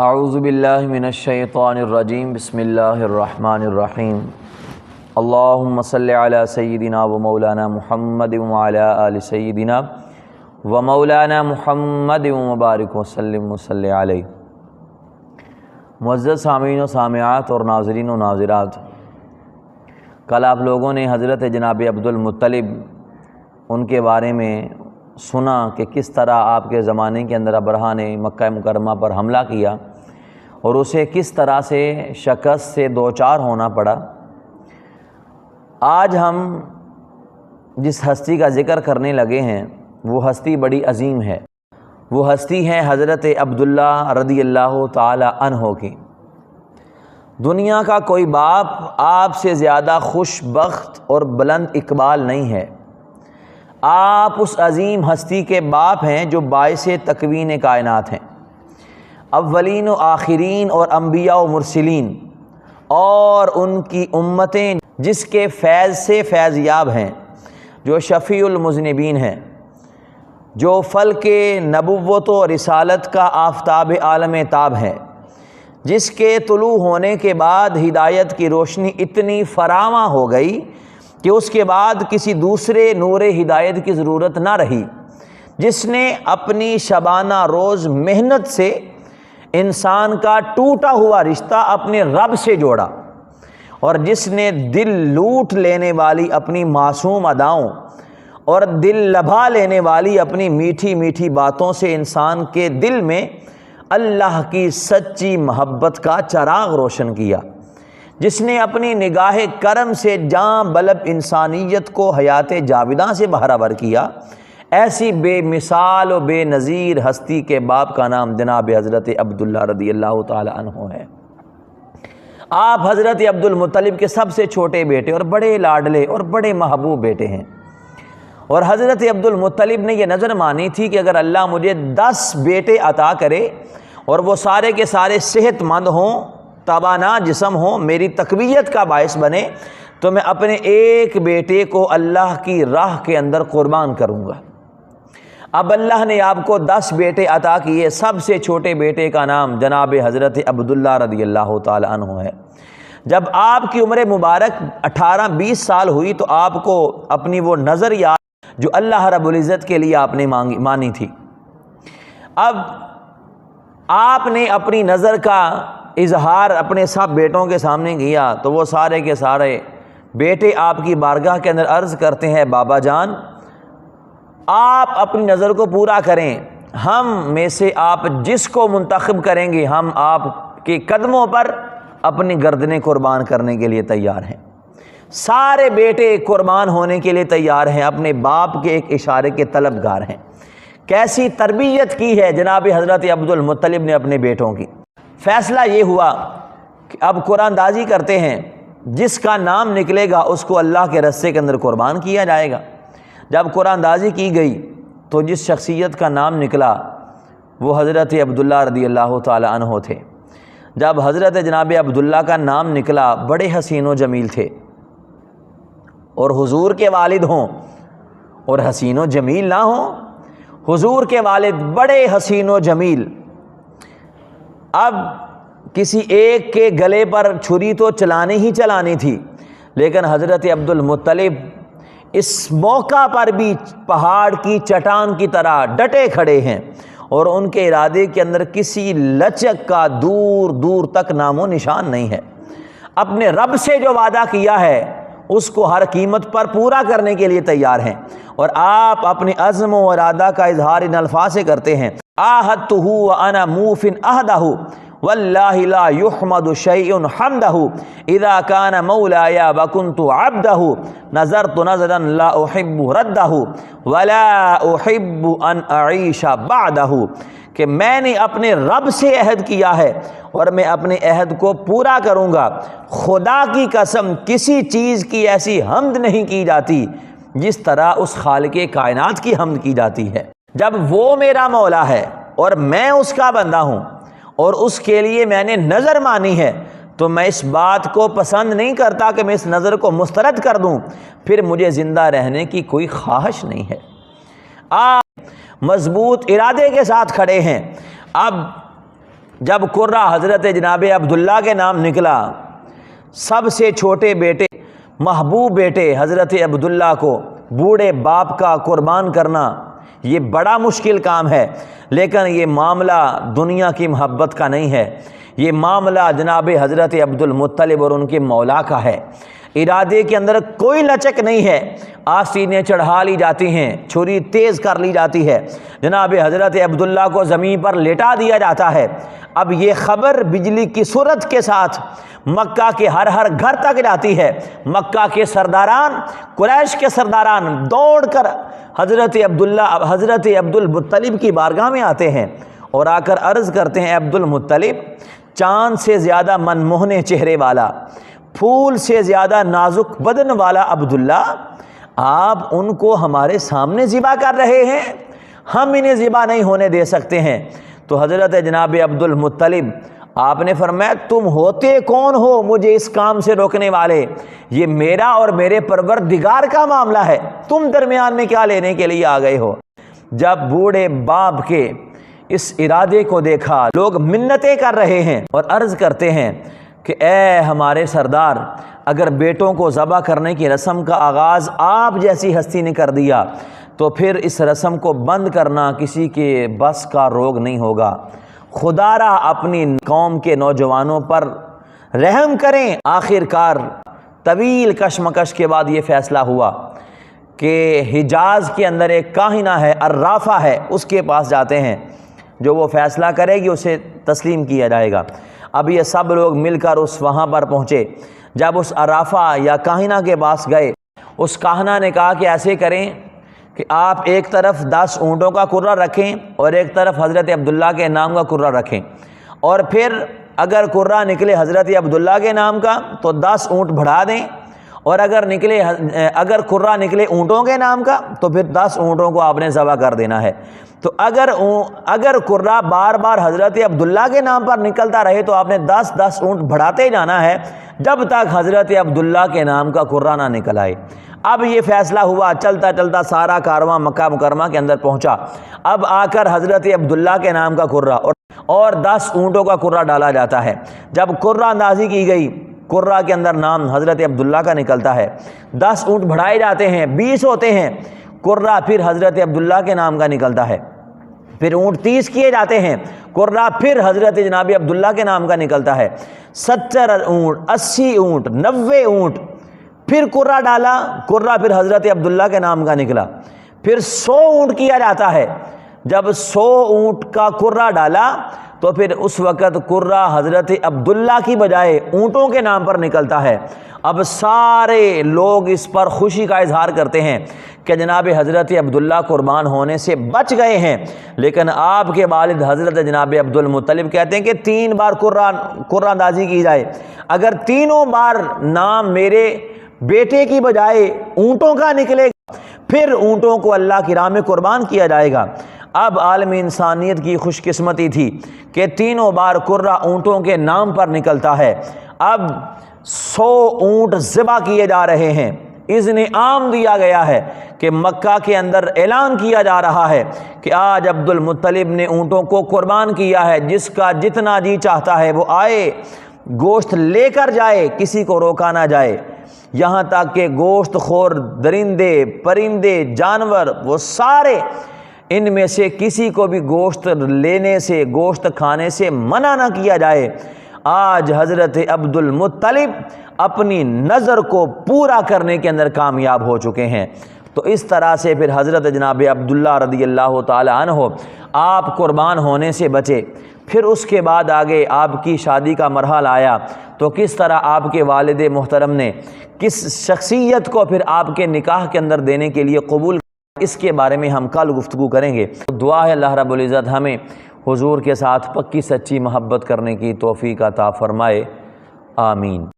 اعوذ باللہ من الشیطان الرجیم بسم اللہ الرحمن الرحیم اللہم صلی علی سیدنا و مولانا محمد وعلی آل سیدنا و مولانا محمد وبارک وسلم وصلی علیہ۔ معزز سامعین و سامعات اور ناظرین و ناظرات، کل آپ لوگوں نے حضرت جناب عبد المطلب ان کے بارے میں سنا کہ کس طرح آپ کے زمانے کے اندر ابرہہ نے مکہ مکرمہ پر حملہ کیا اور اسے کس طرح سے شکست سے دوچار ہونا پڑا۔ آج ہم جس ہستی کا ذکر کرنے لگے ہیں وہ ہستی بڑی عظیم ہے، وہ ہستی ہے حضرت عبداللہ رضی اللہ تعالی عنہ کی۔ دنیا کا کوئی باپ آپ سے زیادہ خوش بخت اور بلند اقبال نہیں ہے۔ آپ اس عظیم ہستی کے باپ ہیں جو باعث تکوین کائنات ہیں، اولین و آخرین اور انبیاء و مرسلین اور ان کی امتیں جس کے فیض سے فیض یاب ہیں، جو شفیع المذنبین ہیں، جو فلک نبوت و رسالت کا آفتاب عالم تاب ہے، جس کے طلوع ہونے کے بعد ہدایت کی روشنی اتنی فراواں ہو گئی کہ اس کے بعد کسی دوسرے نور ہدایت کی ضرورت نہ رہی، جس نے اپنی شبانہ روز محنت سے انسان کا ٹوٹا ہوا رشتہ اپنے رب سے جوڑا، اور جس نے دل لوٹ لینے والی اپنی معصوم اداؤں اور دل لبھا لینے والی اپنی میٹھی میٹھی باتوں سے انسان کے دل میں اللہ کی سچی محبت کا چراغ روشن کیا، جس نے اپنی نگاہ کرم سے جاں بلب انسانیت کو حیات جاوداں سے بہرور کیا، ایسی بے مثال و بے نظیر ہستی کے باپ کا نام جناب حضرت عبداللہ رضی اللہ تعالی عنہ ہے۔ آپ حضرت عبد المطلب کے سب سے چھوٹے بیٹے اور بڑے لاڈلے اور بڑے محبوب بیٹے ہیں، اور حضرت عبد المطلب نے یہ نظر مانی تھی کہ اگر اللہ مجھے 10 بیٹے عطا کرے اور وہ سارے کے سارے صحت مند ہوں، توانا جسم ہوں، میری تقویت کا باعث بنے، تو میں اپنے ایک بیٹے کو اللہ کی راہ کے اندر قربان کروں گا۔ اب اللہ نے آپ کو 10 بیٹے عطا کیے، سب سے چھوٹے بیٹے کا نام جناب حضرت عبداللہ رضی اللہ تعالی عنہ ہے۔ جب آپ کی عمر مبارک 18-20 سال ہوئی تو آپ کو اپنی وہ نظر یاد جو اللہ رب العزت کے لیے آپ نے مانی تھی، اب آپ نے اپنی نظر کا اظہار اپنے سب بیٹوں کے سامنے کیا تو وہ سارے کے سارے بیٹے آپ کی بارگاہ کے اندر عرض کرتے ہیں، بابا جان آپ اپنی نظر کو پورا کریں، ہم میں سے آپ جس کو منتخب کریں گے ہم آپ کے قدموں پر اپنی گردنیں قربان کرنے کے لیے تیار ہیں۔ سارے بیٹے قربان ہونے کے لیے تیار ہیں، اپنے باپ کے ایک اشارے کے طلبگار ہیں۔ کیسی تربیت کی ہے جناب حضرت عبد المطلب نے اپنے بیٹوں کی۔ فیصلہ یہ ہوا کہ اب قرآن اندازی کرتے ہیں، جس کا نام نکلے گا اس کو اللہ کے رستے کے اندر قربان کیا جائے گا۔ جب قرآن اندازی کی گئی تو جس شخصیت کا نام نکلا وہ حضرت عبداللہ رضی اللہ تعالی عنہ تھے۔ جب حضرت جناب عبداللہ کا نام نکلا، بڑے حسین و جمیل تھے، اور حضور کے والد ہوں اور حسین و جمیل نہ ہوں، حضور کے والد بڑے حسین و جمیل۔ اب کسی ایک کے گلے پر چھری تو چلانی ہی چلانی تھی، لیکن حضرت عبد المطلب اس موقع پر بھی پہاڑ کی چٹان کی طرح ڈٹے کھڑے ہیں، اور ان کے ارادے کے اندر کسی لچک کا دور دور تک نام و نشان نہیں ہے۔ اپنے رب سے جو وعدہ کیا ہے اس کو ہر قیمت پر پورا کرنے کے لیے تیار ہیں، اور آپ اپنے عزم و ارادہ کا اظہار ان الفاظ سے کرتے ہیں، آہدتہ وانا موف عہدہ واللہ لا یحمد شیء حمدہ اذا کان مولائی وکنت عبدہ نظرت نظرا لا احب ردہ ولا احب ان اعیش بعدہ، کہ میں نے اپنے رب سے عہد کیا ہے اور میں اپنے عہد کو پورا کروں گا۔ خدا کی قسم کسی چیز کی ایسی حمد نہیں کی جاتی جس طرح اس خالق کائنات کی حمد کی جاتی ہے۔ جب وہ میرا مولا ہے اور میں اس کا بندہ ہوں اور اس کے لیے میں نے نظر مانی ہے، تو میں اس بات کو پسند نہیں کرتا کہ میں اس نظر کو مسترد کر دوں، پھر مجھے زندہ رہنے کی کوئی خواہش نہیں ہے۔ آپ مضبوط ارادے کے ساتھ کھڑے ہیں۔ اب جب قرہ حضرت جناب عبداللہ کے نام نکلا، سب سے چھوٹے بیٹے محبوب بیٹے حضرت عبداللہ کو بوڑھے باپ کا قربان کرنا یہ بڑا مشکل کام ہے، لیکن یہ معاملہ دنیا کی محبت کا نہیں ہے، یہ معاملہ جناب حضرت عبد المطلب اور ان کے مولا کا ہے۔ ارادے کے اندر کوئی لچک نہیں ہے، آستینیں چڑھا لی جاتی ہیں، چھری تیز کر لی جاتی ہے، جناب حضرت عبداللہ کو زمین پر لٹا دیا جاتا ہے۔ اب یہ خبر بجلی کی صورت کے ساتھ مکہ کے ہر گھر تک جاتی ہے۔ مکہ کے سرداران، قریش کے سرداران دوڑ کر حضرت عبد المطلب کی بارگاہ میں آتے ہیں اور آ کر عرض کرتے ہیں، عبد المطلب، چاند سے زیادہ منموہنے چہرے والا، پھول سے زیادہ نازک بدن والا عبداللہ، آپ ان کو ہمارے سامنے ذبح کر رہے ہیں، ہم انہیں ذبح نہیں ہونے دے سکتے ہیں۔ تو حضرت جناب عبد المطلب آپ نے فرمایا، تم ہوتے کون ہو مجھے اس کام سے روکنے والے؟ یہ میرا اور میرے پروردگار کا معاملہ ہے، تم درمیان میں کیا لینے کے لیے آ گئے ہو؟ جب بوڑھے باپ کے اس ارادے کو دیکھا، لوگ منتیں کر رہے ہیں اور عرض کرتے ہیں کہ اے ہمارے سردار، اگر بیٹوں کو ذبح کرنے کی رسم کا آغاز آپ جیسی ہستی نے کر دیا تو پھر اس رسم کو بند کرنا کسی کے بس کا روگ نہیں ہوگا۔ خدا را اپنی قوم کے نوجوانوں پر رحم کریں۔ آخر کار طویل کشمکش کے بعد یہ فیصلہ ہوا کہ حجاز کے اندر ایک کاہنہ ہے، عرافہ ہے، اس کے پاس جاتے ہیں، جو وہ فیصلہ کرے گی اسے تسلیم کیا جائے گا۔ اب یہ سب لوگ مل کر وہاں پر پہنچے۔ جب اس عرافہ یا کاہنہ کے پاس گئے، اس کاہنہ نے کہا کہ ایسے کریں کہ آپ ایک طرف 10 اونٹوں کا کرہ رکھیں اور ایک طرف حضرت عبداللہ کے نام کا کرہ رکھیں، اور پھر اگر کرہ نکلے حضرت عبداللہ کے نام کا تو 10 اونٹ بڑھا دیں، اور اگر کرہ نکلے اونٹوں کے نام کا تو پھر 10 اونٹوں کو آپ نے ذبح کر دینا ہے۔ تو اگر کرہ بار بار حضرت عبداللہ کے نام پر نکلتا رہے تو آپ نے 10 اونٹ بڑھاتے جانا ہے جب تک حضرت عبداللہ کے نام کا کرہ نہ نکل آئے۔ اب یہ فیصلہ ہوا، چلتا چلتا سارا کارواں مکہ مکرمہ کے اندر پہنچا۔ اب آ کر حضرت عبداللہ کے نام کا کرہ اور 10 اونٹوں کا کرہ ڈالا جاتا ہے۔ جب کرہ اندازی کی گئی، کرہ کے اندر نام حضرت عبداللہ کا نکلتا ہے، 10 اونٹ بڑھائے جاتے ہیں، 20 ہوتے ہیں، کرہ پھر حضرت عبداللہ کے نام کا نکلتا ہے، پھر اونٹ 30 کیے جاتے ہیں، کرہ پھر حضرت جناب عبداللہ کے نام کا نکلتا ہے، 70 اونٹ، 80 اونٹ، 90 اونٹ، پھر کرہ ڈالا، کرہ پھر حضرت عبداللہ کے نام کا نکلا، پھر 100 اونٹ کیا جاتا ہے۔ جب 100 اونٹ کا کرہ ڈالا تو پھر اس وقت کرہ حضرت عبداللہ کی بجائے اونٹوں کے نام پر نکلتا ہے۔ اب سارے لوگ اس پر خوشی کا اظہار کرتے ہیں کہ جناب حضرت عبداللہ قربان ہونے سے بچ گئے ہیں، لیکن آپ کے والد حضرت جناب عبد المطلب کہتے ہیں کہ 3 بار کرہ اندازی کی جائے، اگر تینوں بار نام میرے بیٹے کی بجائے اونٹوں کا نکلے گا پھر اونٹوں کو اللہ کی راہ میں قربان کیا جائے گا۔ اب عالم انسانیت کی خوش قسمتی تھی کہ تینوں بار کرہ اونٹوں کے نام پر نکلتا ہے۔ اب 100 اونٹ ذبح کیے جا رہے ہیں، اذن عام دیا گیا ہے کہ مکہ کے اندر اعلان کیا جا رہا ہے کہ آج عبد المطلب نے اونٹوں کو قربان کیا ہے، جس کا جتنا جی چاہتا ہے وہ آئے گوشت لے کر جائے، کسی کو روکا نہ جائے، یہاں تک کہ گوشت خور درندے پرندے جانور وہ سارے، ان میں سے کسی کو بھی گوشت لینے سے گوشت کھانے سے منع نہ کیا جائے۔ آج حضرت عبد المطلب اپنی نظر کو پورا کرنے کے اندر کامیاب ہو چکے ہیں۔ تو اس طرح سے پھر حضرت جناب عبداللہ رضی اللہ تعالی عنہ آپ قربان ہونے سے بچے۔ پھر اس کے بعد آگے آپ کی شادی کا مرحلہ آیا تو کس طرح آپ کے والد محترم نے کس شخصیت کو پھر آپ کے نکاح کے اندر دینے کے لیے قبول، اس کے بارے میں ہم کل گفتگو کریں گے۔ دعا ہے اللہ رب العزت ہمیں حضور کے ساتھ پکی سچی محبت کرنے کی توفیق عطا فرمائے، آمین۔